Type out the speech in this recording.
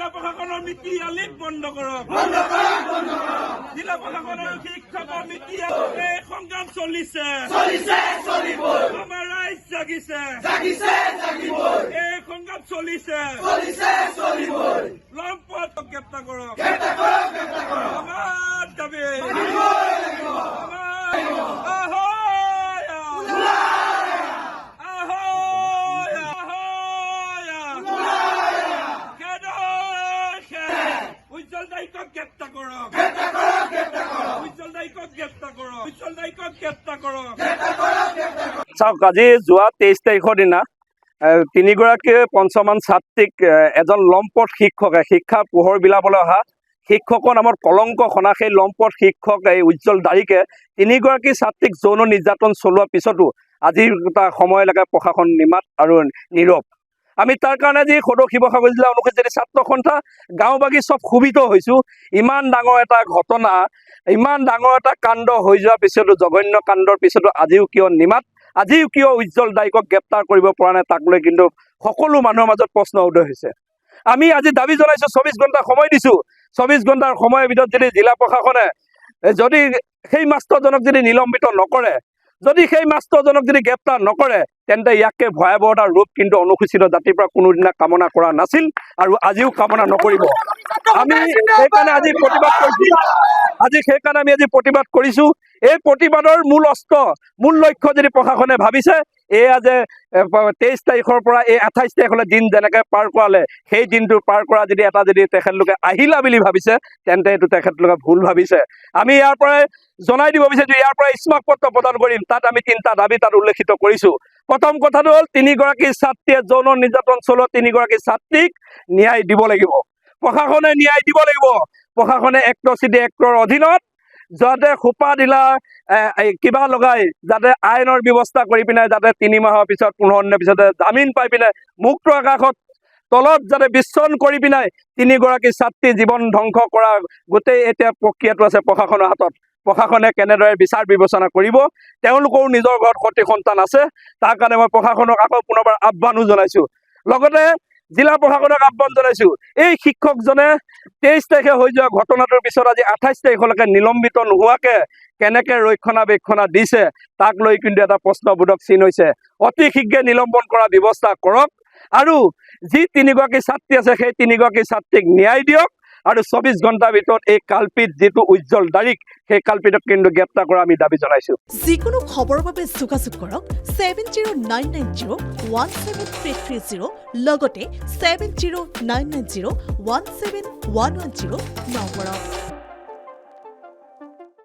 জিলা প্ৰশাসনৰ নীতি আলিত বন্ধ কৰক জিলা প্ৰশাসনৰ শিক্ষকৰ নীতি এই সংগ্ৰাম চলিছে আমাৰ ৰাইজ জাগিছে এই সংগ্ৰাম চলিছে লম্পটক গ্ৰেপ্তাৰ কৰক আমাৰ দাবী উজ্জ্বল দায়িকক গ্ৰেপ্তাৰ কৰক উজ্জ্বল দায়িকক গ্ৰেপ্তাৰ কৰক উজ্জ্বল দায়িকক গ্ৰেপ্তাৰ কৰক চাওক আজি যোৱা 23 তাৰিখৰ দিনা তিনিগৰাকী পঞ্চমান ছাত্ৰীক এজন লম্পট শিক্ষকে শিক্ষাৰ পোহৰ বিলাবলৈ অহা শিক্ষকৰ নামত কলংক সনা সেই লম্পট শিক্ষক এই উজ্জ্বল দাৰিকে তিনিগৰাকী ছাত্ৰীক যৌন নিৰ্যাতন চলোৱাৰ পিছতো আজিৰ সময়লৈকে প্ৰশাসন নিমাত আৰু নীৰৱ। আমি তাৰ কাৰণে যি সদৌ শিৱসাগৰ জিলা অনুসূচিত ছাত্ৰ সন্থা গাঁওবাগী চব ক্ষোভিত হৈছোঁ। ইমান ডাঙৰ এটা ঘটনা, ইমান ডাঙৰ এটা কাণ্ড হৈ যোৱাৰ পিছতো, জঘন্য কাণ্ডৰ পিছতো আজিও কিয় নিমাত, আজিও কিয় উজ্জ্বল দাৰিকক গ্ৰেপ্তাৰ কৰিব পৰা নাই, তাক লৈ কিন্তু সকলো মানুহৰ মাজত প্ৰশ্ন উদয় হৈছে। আমি আজি দাবী জনাইছোঁ, 24 ঘণ্টা সময় দিছোঁ। 24 ঘণ্টাৰ সময়ৰ ভিতৰত যদি জিলা প্ৰশাসনে যদি সেই মাষ্টৰজনক যদি নিলম্বিত নকৰে, যদি সেই মাষ্টৰজনক যদি গ্ৰেপ্তাৰ নকৰে, তেন্তে ইয়াকে ভয়াৱহ এটা ৰূপ কিন্তু অনুসূচিত জাতিৰ পৰা কোনোদিনা কামনা কৰা নাছিল আৰু আজিও কামনা নকৰিব। আমি সেইকাৰণে আজি প্ৰতিবাদ কৰিছোঁ। সেইকাৰণে আমি আজি প্ৰতিবাদ কৰিছোঁ। এই প্ৰতিবাদৰ মূল অস্ত্ৰ, মূল লক্ষ্য যদি প্ৰশাসনে ভাবিছে, এয়া যে 23 তাৰিখৰ পৰা এই 28 তাৰিখলৈ দিন যেনেকৈ পাৰ কৰালে, সেই দিনটো পাৰ কৰা যদি এটা যদি তেখেতলোকে আহিলা বুলি ভাবিছে, তেন্তে এইটো তেখেতলোকে ভুল ভাবিছে। আমি ইয়াৰ পৰাই জনাই দিব বিচাৰিছোঁ, ইয়াৰ পৰা স্মাৰক পত্ৰ প্ৰদান কৰিম। তাত আমি 3টা দাবী তাত উল্লেখিত কৰিছোঁ। প্ৰথম কথাটো হ'ল 3গৰাকী ছাত্ৰীয়ে যৌন নিৰ্যাতন চলোৱা 3গৰাকী ছাত্ৰীক ন্যায় দিব লাগিব, প্ৰশাসনে ন্যায় দিব লাগিব। প্ৰশাসনে এক্টৰ চিডি এক্টৰ অধীনত যাতে সোপা ঢিলা কিবা লগাই যাতে আইনৰ ব্যৱস্থা কৰি পিনে যাতে 3 মাহৰ পিছত 15 দিনৰ পিছতে জামিন পাই পিনে মুক্ত আকাশত তলত যাতে বিচৰণ কৰি পিনাই 3গৰাকী ছাত্ৰী জীৱন ধ্বংস কৰা গোটেই এতিয়া প্ৰক্ৰিয়াটো আছে প্ৰশাসনৰ হাতত। প্ৰশাসনে কেনেদৰে বিচাৰ বিবেচনা কৰিব, তেওঁলোকৰো নিজৰ ঘৰত সতি সন্তান আছে। তাৰ কাৰণে মই প্ৰশাসনক আকৌ পুনৰবাৰ আহ্বানো জনাইছোঁ। লগতে জিলা প্ৰশাসনক আহ্বান জনাইছোঁ, এই শিক্ষকজনে 23 তাৰিখে হৈ যোৱা ঘটনাটোৰ পিছত আজি 28 তাৰিখলৈকে নিলম্বিত নোহোৱাকৈ কেনেকৈ ৰক্ষণাবেক্ষণা দিছে, তাক লৈ কিন্তু এটা প্ৰশ্নবোধক চিন হৈছে। অতি শীঘ্ৰে নিলম্বন কৰাৰ ব্যৱস্থা কৰক আৰু যি 3গৰাকী ছাত্ৰী আছে সেই 3গৰাকী ছাত্ৰীক ন্যায় দিয়ক আৰু 24 ঘণ্টাৰ ভিতৰত এই কালপিত যিটো উজ্জ্বল দাৰিক, সেই কালপিতক কিন্তু গ্ৰেপ্তাৰ কৰা আমি দাবী জনাইছোঁ। যিকোনো খবৰৰ বাবে যোগাযোগ কৰক 7099017330 লগতে 7099017110 নম্বৰত।